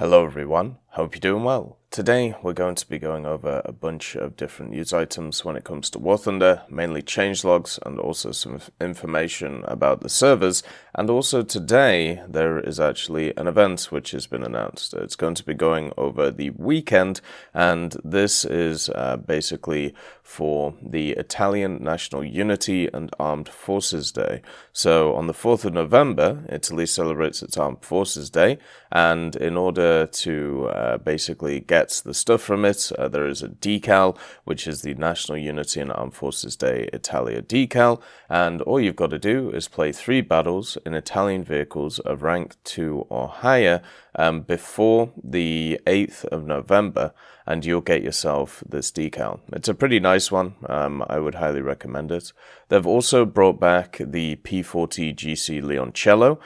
Hello everyone, hope you're doing well. Today we're going to be going over a bunch of different news items when it comes to War Thunder, mainly changelogs and also some information about the servers. And also today there is actually an event which has been announced. It's going to be going over the weekend, and this is basically for the Italian National Unity and Armed Forces Day. So on the 4th of November, Italy celebrates its Armed Forces Day, and in order to basically get the stuff from it, there is a decal, which is the National Unity and Armed Forces Day Italia decal, and all you've got to do is play 3 battles in Italian vehicles of rank 2 or higher before the 8th of November, and you'll get yourself this decal. It's a pretty nice one. I would highly recommend it. They've also brought back the P40 Leoncello.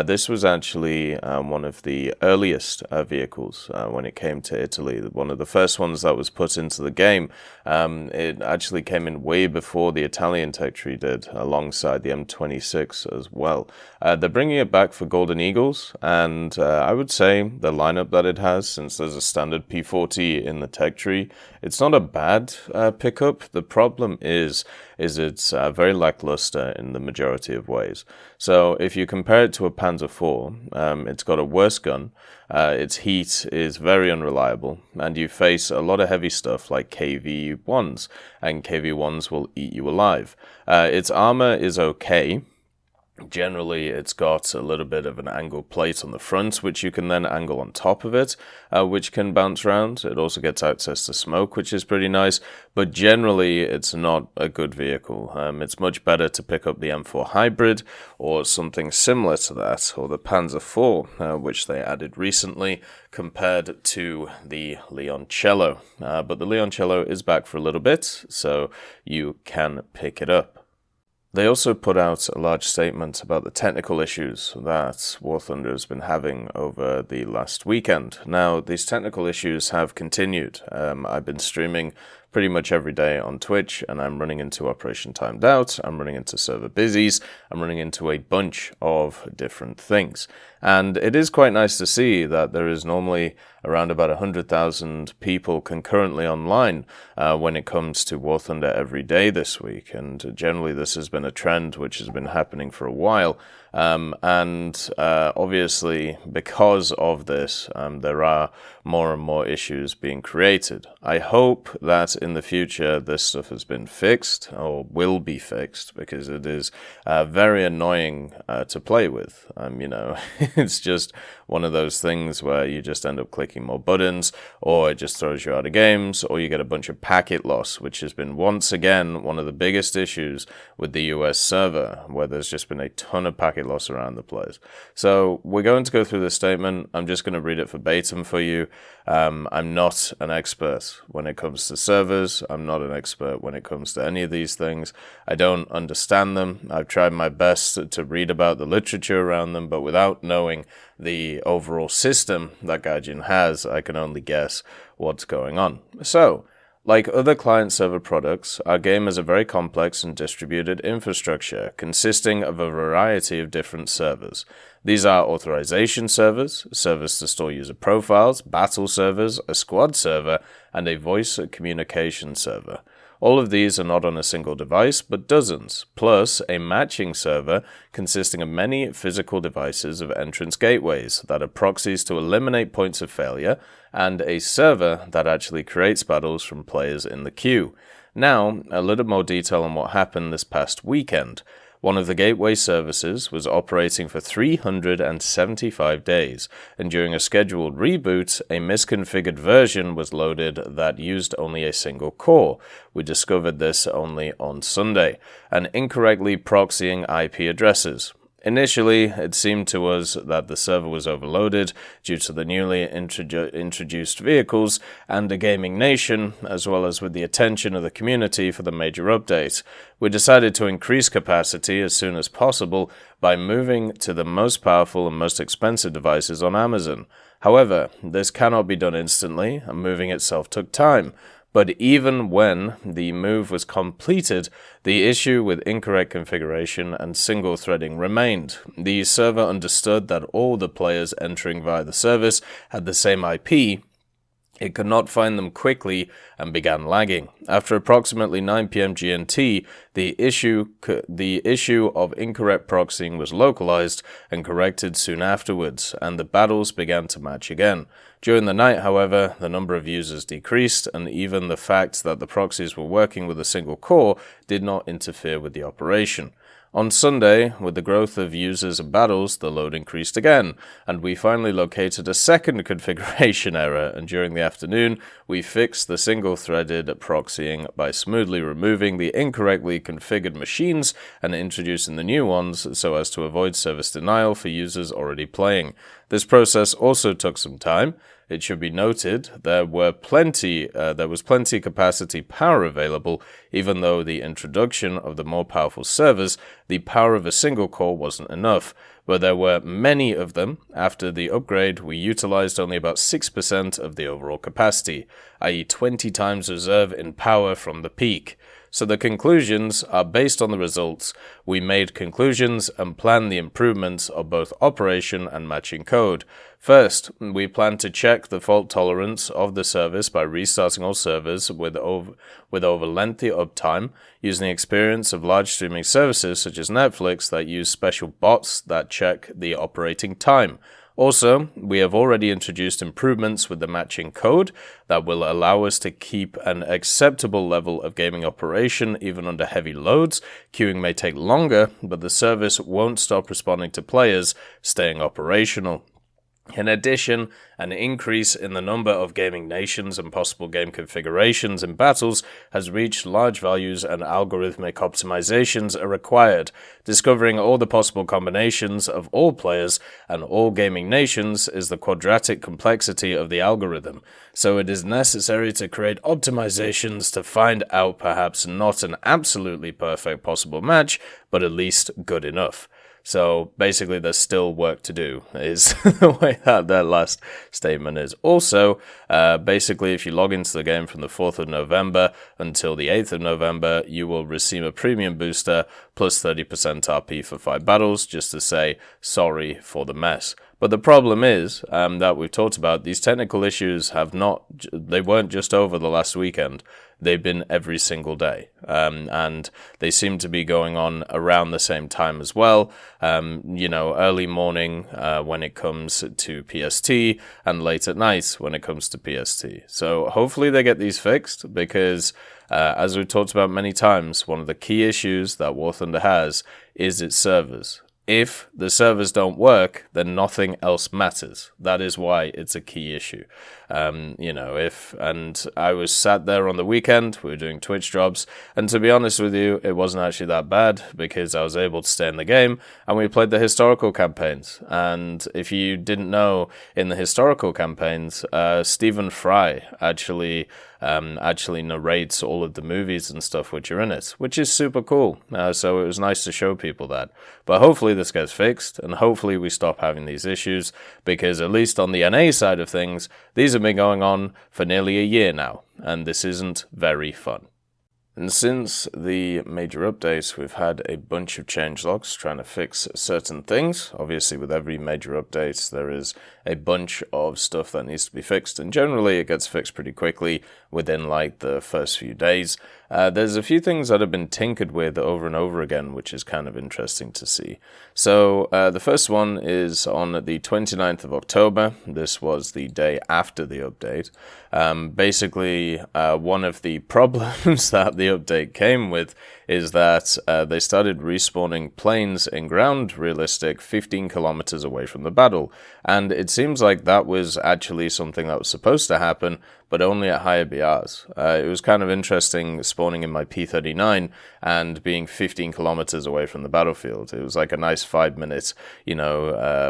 This was actually one of the earliest vehicles when it came to Italy. One of the first ones that was put into the game. It actually came in way before the Italian tech tree did, alongside the M26 as well. They're bringing it back for Golden Eagles, and I would say the lineup that it has, since there's a standard P40 in the tech tree, it's not a bad pickup. The problem is it's very lackluster in the majority of ways. So if you compare it to a Panzer IV, it's got a worse gun, its heat is very unreliable, and you face a lot of heavy stuff like KV-1s, and KV-1s will eat you alive. Its armor is okay. Generally, it's got a little bit of an angled plate on the front, which you can then angle on top of it, which can bounce around. It also gets access to smoke, which is pretty nice, but generally, it's not a good vehicle. It's much better to pick up the M4 Hybrid, or something similar to that, or the Panzer IV, which they added recently, compared to the Leoncello. But the Leoncello is back for a little bit, so you can pick it up. They also put out a large statement about the technical issues that War Thunder has been having over the last weekend. Now, these technical issues have continued. I've been streaming pretty much every day on Twitch, and I'm running into Operation Timed Out, I'm running into server busies, I'm running into a bunch of different things. And it is quite nice to see that there is normally around about 100,000 people concurrently online when it comes to War Thunder every day this week, and generally this has been a trend which has been happening for a while. Obviously, because of this, there are more and more issues being created. I hope that in the future this stuff has been fixed, or will be fixed, because it is very annoying to play with. You know, it's just one of those things where you just end up clicking more buttons, or it just throws you out of games, or you get a bunch of packet loss, which has been once again one of the biggest issues with the US server, where there's just been a ton of packet loss around the place. So we're going to go through this statement. I'm just going to read it verbatim for you. I'm not an expert when it comes to servers. I'm not an expert when it comes to any of these things. I don't understand them. I've tried my best to read about the literature around them, but without knowing the overall system that Gaijin has, I can only guess what's going on. So, like other client-server products, our game has a very complex and distributed infrastructure consisting of a variety of different servers. These are authorization servers, servers to store user profiles, battle servers, a squad server, and a voice communication server. All of these are not on a single device, but dozens, plus a matching server consisting of many physical devices of entrance gateways that are proxies to eliminate points of failure, and a server that actually creates battles from players in the queue. Now, a little more detail on what happened this past weekend. One of the gateway services was operating for 375 days, and during a scheduled reboot, a misconfigured version was loaded that used only a single core. We discovered this only on Sunday, and incorrectly proxying IP addresses. Initially, it seemed to us that the server was overloaded due to the newly introduced vehicles and a gaming nation, as well as with the attention of the community for the major update. We decided to increase capacity as soon as possible by moving to the most powerful and most expensive devices on Amazon. However, this cannot be done instantly, and moving itself took time. But even when the move was completed, the issue with incorrect configuration and single threading remained. The server understood that all the players entering via the service had the same IP. It could not find them quickly and began lagging. After approximately 9 p.m. GMT, the issue of incorrect proxying was localized and corrected soon afterwards, and the battles began to match again. During the night, however, the number of users decreased, and even the fact that the proxies were working with a single core did not interfere with the operation. On Sunday, with the growth of users and battles, the load increased again, and we finally located a second configuration error, and during the afternoon, we fixed the single-threaded proxying by smoothly removing the incorrectly configured machines and introducing the new ones so as to avoid service denial for users already playing. This process also took some time. It should be noted there was plenty capacity power available, even though the introduction of the more powerful servers, the power of a single core wasn't enough. But there were many of them. After the upgrade, we utilized only about 6% of the overall capacity, i.e. 20 times reserve in power from the peak. So the conclusions are based on the results. We made conclusions and planned the improvements of both operation and matching code. First, we plan to check the fault tolerance of the service by restarting all servers with over lengthy uptime, using the experience of large streaming services such as Netflix that use special bots that check the operating time. Also, we have already introduced improvements with the matching code that will allow us to keep an acceptable level of gaming operation even under heavy loads. Queuing may take longer, but the service won't stop responding to players staying operational. In addition, an increase in the number of gaming nations and possible game configurations in battles has reached large values, and algorithmic optimizations are required. Discovering all the possible combinations of all players and all gaming nations is the quadratic complexity of the algorithm, so it is necessary to create optimizations to find out perhaps not an absolutely perfect possible match, but at least good enough. So basically there's still work to do, is the way that last statement is. Also, basically if you log into the game from the 4th of November until the 8th of November, you will receive a premium booster plus 30% RP for 5 battles, just to say sorry for the mess. But the problem is that we've talked about, these technical issues they weren't just over the last weekend. They've been every single day, and they seem to be going on around the same time as well. Early morning when it comes to PST, and late at night when it comes to PST. So hopefully they get these fixed, because as we've talked about many times, one of the key issues that War Thunder has is its servers. If the servers don't work, then nothing else matters. That is why it's a key issue. And I was sat there on the weekend, we were doing Twitch jobs, and to be honest with you, it wasn't actually that bad, because I was able to stay in the game, and we played the historical campaigns. And if you didn't know, in the historical campaigns, Stephen Fry actually narrates all of the movies and stuff which are in it, which is super cool. So it was nice to show people that. But hopefully this gets fixed, and hopefully we stop having these issues, because at least on the NA side of things, these have been going on for nearly a year now, and this isn't very fun. And since the major updates, we've had a bunch of changelogs trying to fix certain things. Obviously, with every major update, there is a bunch of stuff that needs to be fixed, and generally it gets fixed pretty quickly within like the first few days. There's a few things that have been tinkered with over and over again, which is kind of interesting to see. So the first one is on the 29th of October. This was the day after the update. Basically, one of the problems that the update came with is that they started respawning planes in ground realistic 15 kilometers away from the battle. And it seems like that was actually something that was supposed to happen, but only at higher BRs. It was kind of interesting spawning in my P39 and being 15 kilometers away from the battlefield. It was like a nice 5-minute,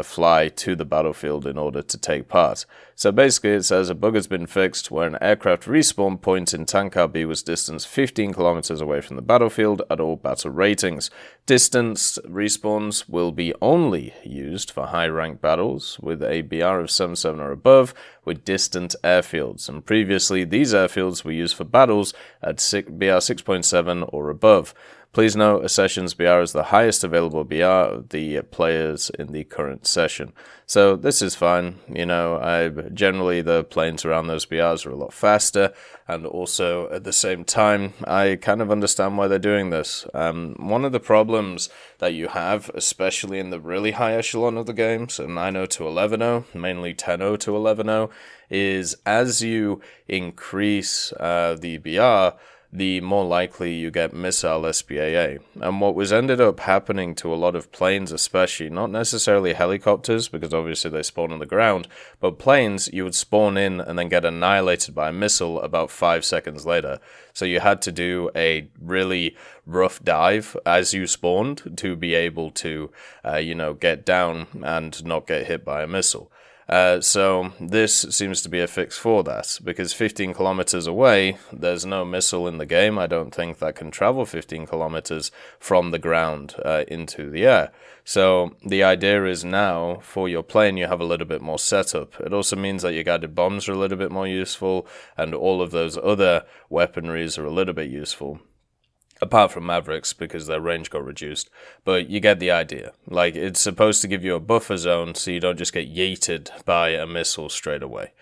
fly to the battlefield in order to take part. So basically it says a bug has been fixed where an aircraft respawn point in Tank RB was distanced 15 kilometers away from the battlefield at all battle ratings. Distanced respawns will be only used for high rank battles with a BR of 77 or above with distant airfields, and Previously, these airfields were used for battles at BR 6.7 or above. Please note, a session's BR is the highest available BR of the players in the current session. So this is fine. You know, generally the planes around those BRs are a lot faster, and also at the same time, I kind of understand why they're doing this. One of the problems that you have, especially in the really high echelon of the game, so 9.0 to 11.0, mainly 10.0 to 11.0, is as you increase the BR, the more likely you get missile SPAA. And what was ended up happening to a lot of planes, especially, not necessarily helicopters, because obviously they spawn on the ground, but planes, you would spawn in and then get annihilated by a missile about 5 seconds later. So you had to do a really rough dive as you spawned to be able to, get down and not get hit by a missile. So this seems to be a fix for that, because 15 kilometers away, there's no missile in the game. I don't think that can travel 15 kilometers from the ground into the air. So the idea is now, for your plane, you have a little bit more setup. It also means that your guided bombs are a little bit more useful, and all of those other weaponries are a little bit useful. Apart from Mavericks, because their range got reduced. But you get the idea. Like, it's supposed to give you a buffer zone so you don't just get yeeted by a missile straight away.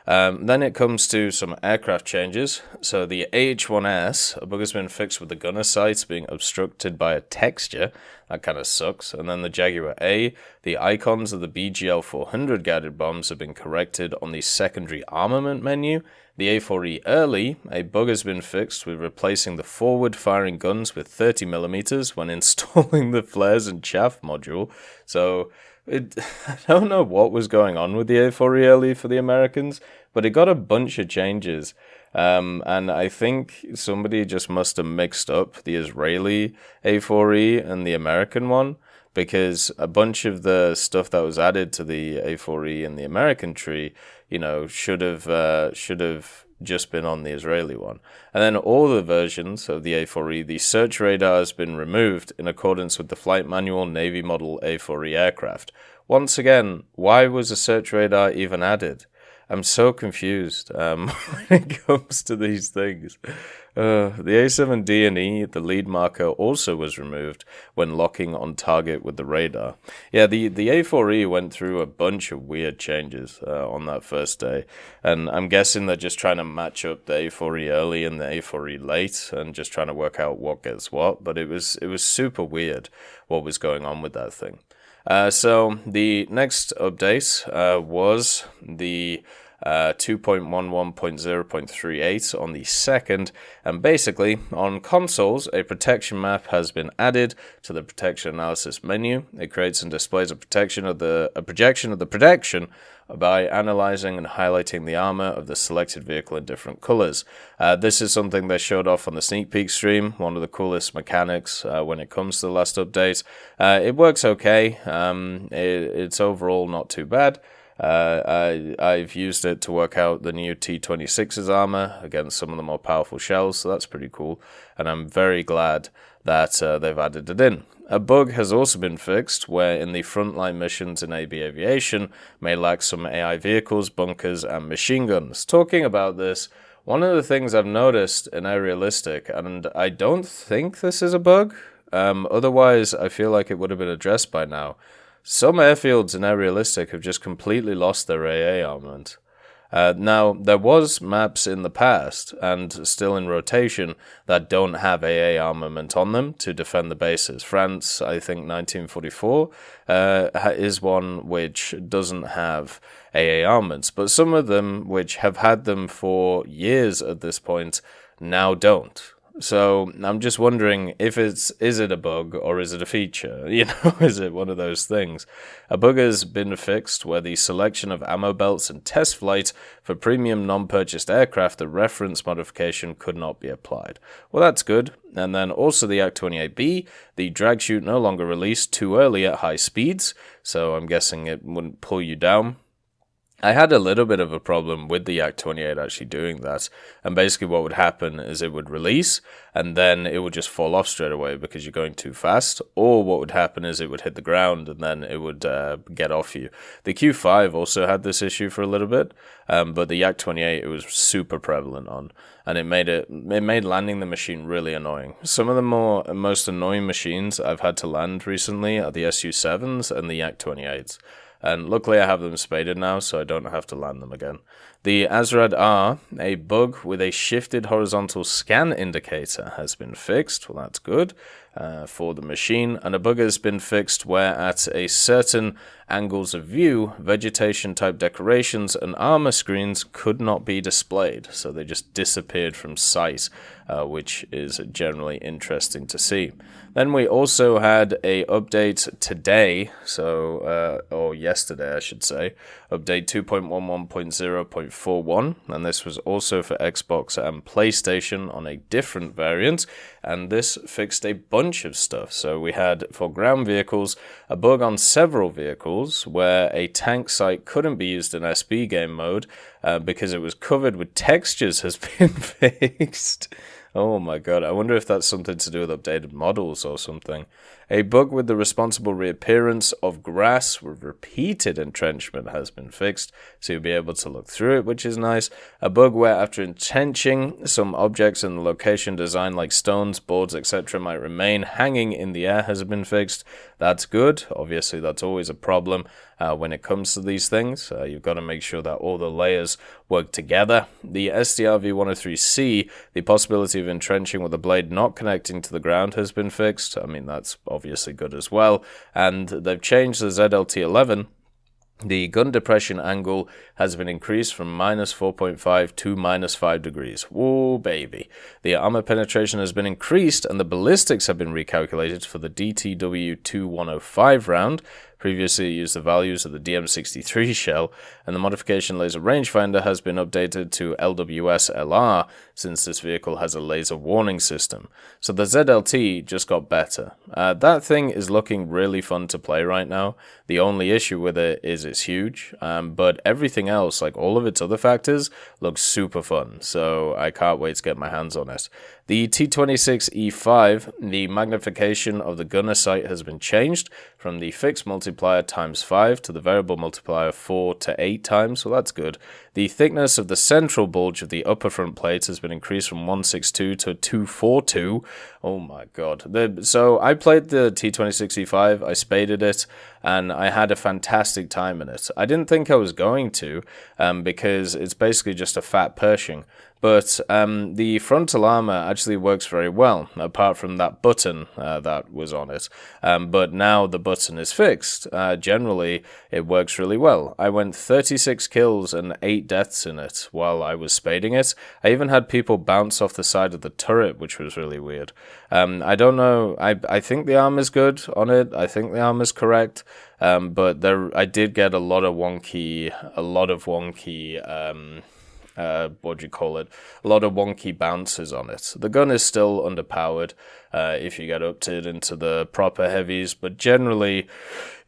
Then it comes to some aircraft changes. So the AH-1S, a bug has been fixed with the gunner sights being obstructed by a texture. That kind of sucks. And then the Jaguar A, the icons of the BGL-400 guided bombs have been corrected on the secondary armament menu. The A4E early, a bug has been fixed with replacing the forward-firing guns with 30mm when installing the flares and chaff module. So, I don't know what was going on with the A4E early for the Americans, but it got a bunch of changes. And I think somebody just must have mixed up the Israeli A4E and the American one, because a bunch of the stuff that was added to the A4E and the American tree, should have just been on the Israeli one. And then all the versions of the A4E, the search radar has been removed in accordance with the flight manual Navy model A4E aircraft. Once again, why was a search radar even added? I'm so confused when it comes to these things. The A7D&E, the lead marker, also was removed when locking on target with the radar. Yeah, the A4E went through a bunch of weird changes on that first day, and I'm guessing they're just trying to match up the A4E early and the A4E late, and just trying to work out what gets what. But it was super weird what was going on with that thing. So the next update was the 2.11.0.38 on the 2nd, and basically on consoles a protection map has been added to the protection analysis menu. It creates and displays a projection of the protection by analyzing and highlighting the armor of the selected vehicle in different colors. This is something they showed off on the sneak peek stream, one of the coolest mechanics when it comes to the last update. It works okay. It's overall not too bad. I've used it to work out the new T-26's armor against some of the more powerful shells, so that's pretty cool, and I'm very glad that they've added it in. A bug has also been fixed where in the frontline missions in AB Aviation may lack some AI vehicles, bunkers, and machine guns. Talking about this, one of the things I've noticed in Aerialistic, and I don't think this is a bug, otherwise I feel like it would have been addressed by now. Some airfields in Aerialistic have just completely lost their AA armament. Now, there was maps in the past, and still in rotation, that don't have AA armament on them to defend the bases. France, I think 1944, is one which doesn't have AA armaments, but some of them, which have had them for years at this point, now don't. So I'm just wondering if is it a bug or is it a feature? Is it one of those things? A bug has been fixed where the selection of ammo belts and test flight for premium non-purchased aircraft, the reference modification could not be applied. Well, that's good. And then also the Yak-28B, the drag chute no longer released too early at high speeds, so I'm guessing it wouldn't pull you down. I had a little bit of a problem with the Yak-28 actually doing that, and basically what would happen is it would release, and then it would just fall off straight away because you're going too fast, or what would happen is it would hit the ground, and then it would get off you. The Q5 also had this issue for a little bit, but the Yak-28 it was super prevalent on, and it made landing the machine really annoying. Some of the most annoying machines I've had to land recently are the Su-7s and the Yak-28s. And luckily I have them spaded now, so I don't have to land them again. The Azrad R, a bug with a shifted horizontal scan indicator, has been fixed. Well, that's good for the machine. And a bug has been fixed where at a certain angles of view, vegetation-type decorations and armor screens could not be displayed. So they just disappeared from sight, which is generally interesting to see. Then we also had a update today, or yesterday I should say, update 2.11.0.41, and this was also for Xbox and PlayStation on a different variant, and this fixed a bunch of stuff. So we had, for ground vehicles, a bug on several vehicles where a tank sight couldn't be used in SB game mode because it was covered with textures has been fixed. Oh my god, I wonder if that's something to do with updated models or something. A bug with the responsible reappearance of grass with repeated entrenchment has been fixed, so you'll be able to look through it, which is nice. A bug where after entrenching, some objects in the location design like stones, boards, etc. might remain hanging in the air has been fixed. That's good. Obviously, that's always a problem when it comes to these things. You've got to make sure that all the layers work together. The SDR-V103C, the possibility of entrenching with the blade not connecting to the ground has been fixed. I mean, that's obviously good as well. And they've changed the ZLT-11. The gun depression angle has been increased from -4.5 to -5 degrees. Whoa, baby. The armor penetration has been increased, and the ballistics have been recalculated for the DTW-2105 round. Previously, it used the values of the DM63 shell, and the modification laser rangefinder has been updated to LWS-LR since this vehicle has a laser warning system. So the ZLT just got better. That thing is looking really fun to play right now. The only issue with it is it's huge, but everything else, like all of its other factors, looks super fun, so I can't wait to get my hands on it. The T26E5, the magnification of the gunner sight has been changed from the fixed multiplier ×5 to the variable multiplier 4 to 8 times, so that's good. The thickness of the central bulge of the upper front plate has been increased from 162 to 242. Oh my god. So I played the T26E5, I spaded it, and I had a fantastic time in it. I didn't think I was going to, because it's basically just a fat Pershing. But the frontal armor actually works very well, apart from that button that was on it. But now the button is fixed. Generally, it works really well. I went 36 kills and 8 deaths in it while I was spading it. I even had people bounce off the side of the turret, which was really weird. I don't know. I think the armor's good on it. I think the armor's correct. But I did get a lot of wonky what do you call it? A lot of wonky bounces on it. The gun is still underpowered if you get up to it into the proper heavies, but generally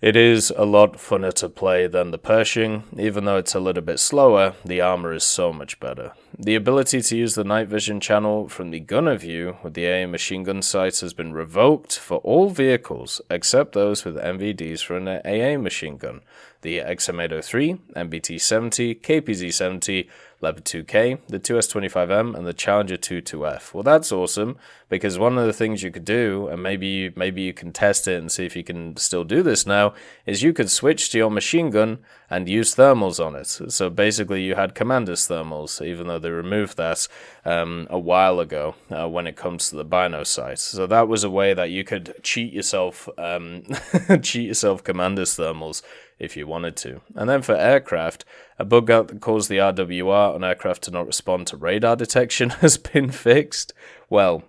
it is a lot funner to play than the Pershing. Even though it's a little bit slower, the armor is so much better. The ability to use the night vision channel from the gunner view with the AA machine gun sights has been revoked for all vehicles except those with MVDs for an AA machine gun. The XM803, MBT-70, KPZ-70, Leopard 2K, the 2S25M, and the Challenger 22F. Well, that's awesome, because one of the things you could do, and maybe you can test it and see if you can still do this now, is you could switch to your machine gun and use thermals on it. So basically you had Commander's thermals, even though they removed that a while ago when it comes to the Bino sight. So that was a way that you could cheat yourself Commander's thermals if you wanted to. And then for aircraft, a bug that caused the RWR on aircraft to not respond to radar detection has been fixed. Well,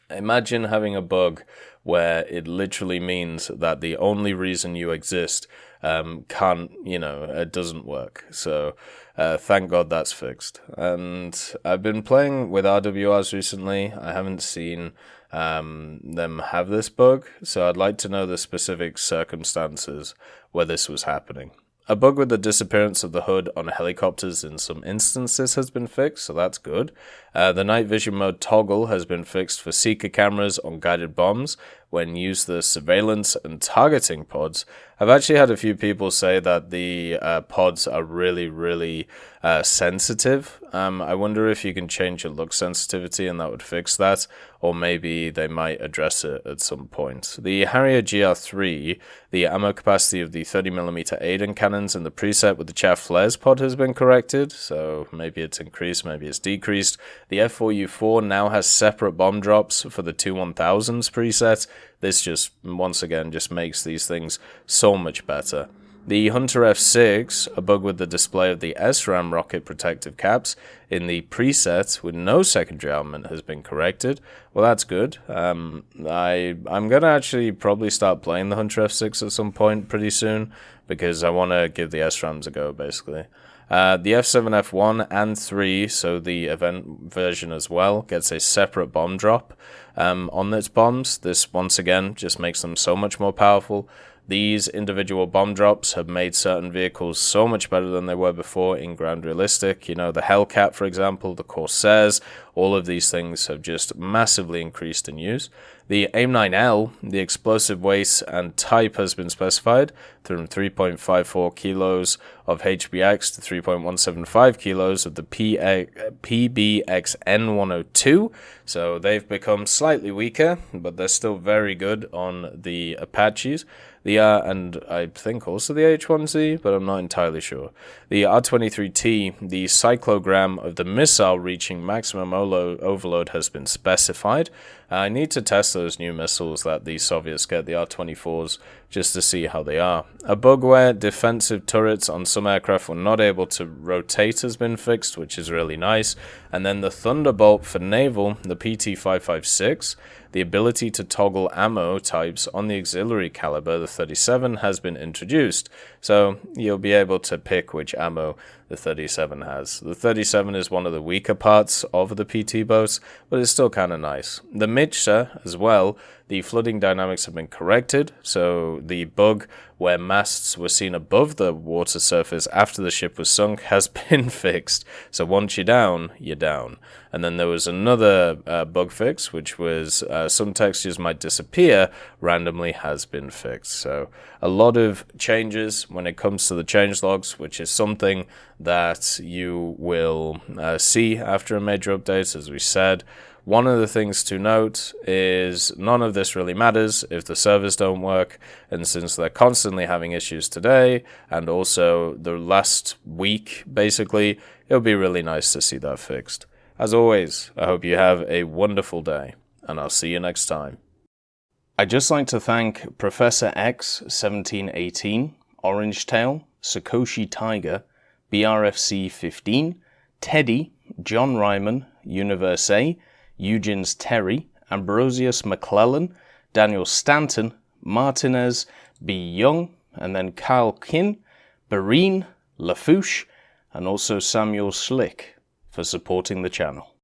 imagine having a bug where it literally means that the only reason you exist it doesn't work. So thank God that's fixed. And I've been playing with RWRs recently. I haven't seen them have this bug, so I'd like to know the specific circumstances where this was happening. A bug with the disappearance of the hood on helicopters in some instances has been fixed, so that's good. The night vision mode toggle has been fixed for seeker cameras on guided bombs when used the surveillance and targeting pods. I've actually had a few people say that the pods are really sensitive. I wonder if you can change your look sensitivity and that would fix that, or maybe they might address it at some point. The Harrier GR3, the ammo capacity of the 30mm Aiden cannons and the preset with the chaff flares pod has been corrected, so maybe it's increased, maybe it's decreased. The F4U4 now has separate bomb drops for the 2-1000s preset. This just, once again, just makes these things so much better. The Hunter F6, a bug with the display of the SRAM rocket protective caps in the preset with no secondary armament has been corrected. Well, that's good. I'm going to actually probably start playing the Hunter F6 at some point pretty soon because I want to give the SRAMs a go, basically. The F7, F1, and 3, so the event version as well, gets a separate bomb drop on its bombs. This, once again, just makes them so much more powerful. These individual bomb drops have made certain vehicles so much better than they were before in ground realistic. You know, the Hellcat, for example, the Corsairs, all of these things have just massively increased in use. The AIM-9L, the explosive weight and type has been specified from 3.54 kilos of HBX to 3.175 kilos of the PBXN102. So they've become slightly weaker, but they're still very good on the Apaches. And I think also the H1Z, but I'm not entirely sure. The R-23T, the cyclogram of the missile reaching maximum overload has been specified. I need to test those new missiles that the Soviets get, the R-24s, just to see how they are. A bug where defensive turrets on some aircraft were not able to rotate has been fixed, which is really nice. And then the Thunderbolt for naval, the PT-556, the ability to toggle ammo types on the auxiliary caliber, the 37, has been introduced. So you'll be able to pick which ammo the 37 has. The 37 is one of the weaker parts of the PT boats, but it's still kind of nice. The Mitsa as well, the flooding dynamics have been corrected, so the bug where masts were seen above the water surface after the ship was sunk has been fixed. So once you're down, you're down. And then there was another bug fix, which was some textures might disappear randomly, has been fixed. So a lot of changes when it comes to the changelogs, which is something that you will see after a major update, as we said. One of the things to note is none of this really matters if the servers don't work, and since they're constantly having issues today, and also the last week, basically, it'll be really nice to see that fixed. As always, I hope you have a wonderful day, and I'll see you next time. I'd just like to thank Professor X 1718, Orange Tail, Sakoshi Tiger, BRFC 15, Teddy, John Ryman, Universe A, Eugens Terry, Ambrosius McClellan, Daniel Stanton, Martinez, B. Young, and then Kyle Kin, Barine, Lafouche, and also Samuel Slick for supporting the channel.